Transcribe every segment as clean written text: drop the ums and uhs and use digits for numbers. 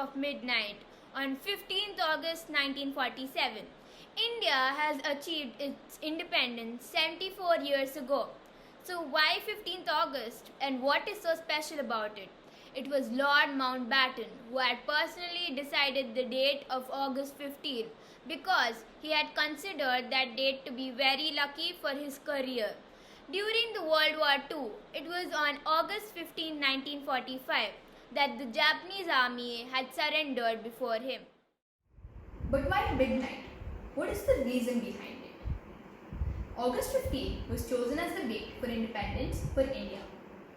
of midnight on 15th August 1947. India has achieved its independence 74 years ago. So why 15th August and what is so special about it? It was Lord Mountbatten who had personally decided the date of August 15 because he had considered that date to be very lucky for his career. During the World War II, it was on August 15, 1945, that the Japanese army had surrendered before him. But why midnight? What is the reason behind it? August 15 was chosen as the date for independence for India.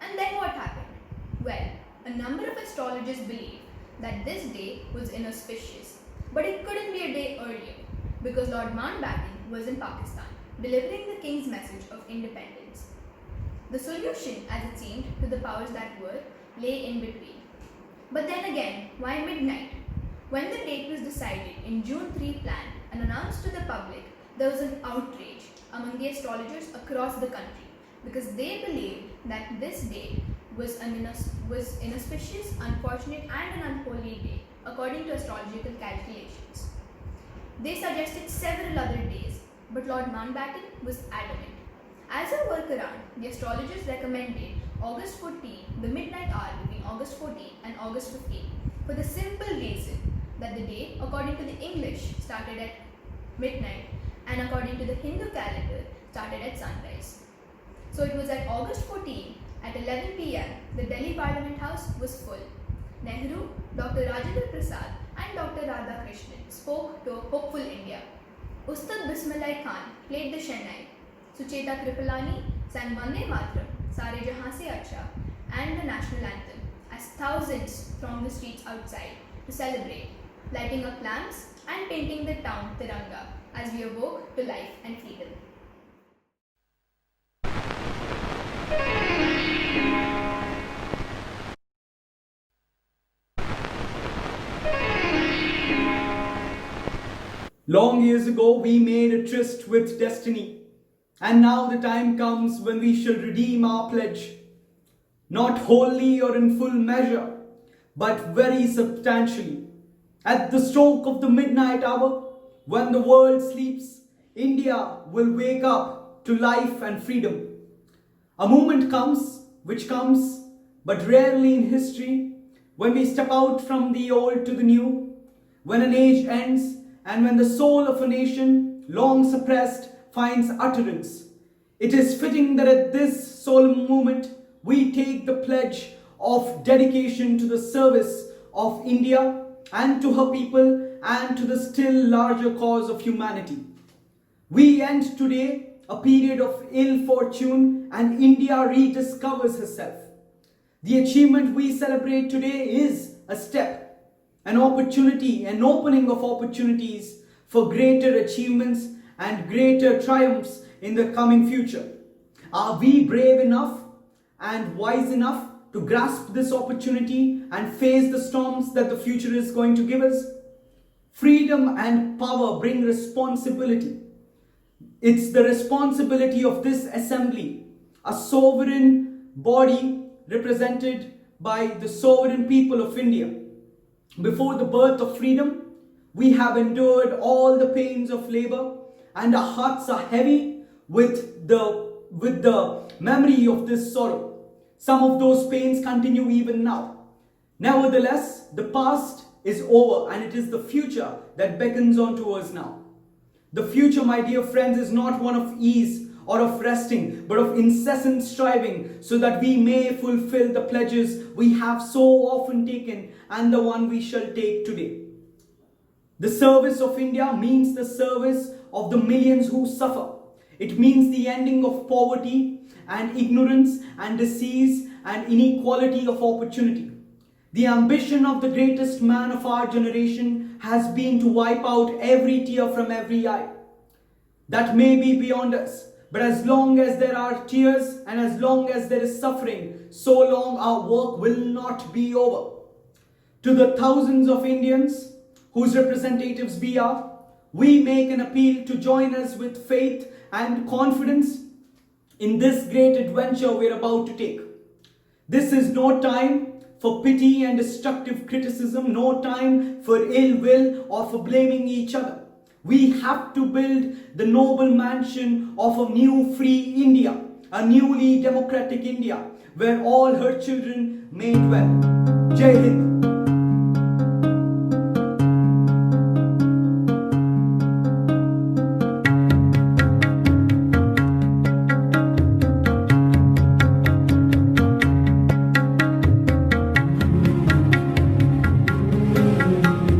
And then what happened? Well, a number of astrologers believe that this day was inauspicious, but it couldn't be a day earlier because Lord Mountbatten was in Pakistan delivering the king's message of independence. The solution, as it seemed to the powers that were, lay in between. But then again, why midnight? When the date was decided in June 3 plan and announced to the public, there was an outrage among the astrologers across the country because they believed that this date was inauspicious, unfortunate and an unholy day according to astrological calculations. They suggested several other days, but Lord Mountbatten was adamant. As a workaround, the astrologers recommended August 14, the midnight hour between August 14 and August 15, for the simple reason that the day, according to the English, started at midnight and according to the Hindu calendar, started at sunrise. So it was at August 14 at 11 p.m. the Delhi Parliament House was full. Nehru, Dr. Rajendra Prasad and Dr. Radhakrishnan spoke to a hopeful India. Ustad Bismillah Khan played the Shehnai. Sucheta Kripalani sang Vande Mataram, Sare Jahan Se Acha and the national anthem as thousands thronged the streets outside to celebrate, lighting up lamps and painting the town Tiranga as we awoke to life and freedom. Long years ago, we made a tryst with destiny, and now the time comes when we shall redeem our pledge, not wholly or in full measure, but very substantially. At the stroke of the midnight hour, when the world sleeps, India will wake up to life and freedom. A moment comes, which comes, but rarely in history, when we step out from the old to the new, when an age ends, and when the soul of a nation, long suppressed, finds utterance. It is fitting that at this solemn moment, we take the pledge of dedication to the service of India and to her people and to the still larger cause of humanity. We end today a period of ill fortune and India rediscovers herself. The achievement we celebrate today is a step, an opportunity, an opening of opportunities for greater achievements and greater triumphs in the coming future. Are we brave enough and wise enough to grasp this opportunity and face the storms that the future is going to give us? Freedom and power bring responsibility. It's the responsibility of this assembly, a sovereign body represented by the sovereign people of India. Before the birth of freedom, we have endured all the pains of labor and our hearts are heavy with the memory of this sorrow. Some of those pains continue even now. Nevertheless, the past is over and it is the future that beckons on to us now. The future, my dear friends, is not one of ease or of resting, but of incessant striving so that we may fulfill the pledges we have so often taken and the one we shall take today. The service of India means the service of the millions who suffer. It means the ending of poverty and ignorance and disease and inequality of opportunity. The ambition of the greatest man of our generation has been to wipe out every tear from every eye. That may be beyond us. But as long as there are tears and as long as there is suffering, so long our work will not be over. To the thousands of Indians whose representatives we are, we make an appeal to join us with faith and confidence in this great adventure we're about to take. This is no time for pity and destructive criticism, no time for ill will or for blaming each other. We have to build the noble mansion of a new free India, a newly democratic India, where all her children may dwell. Jai Hind.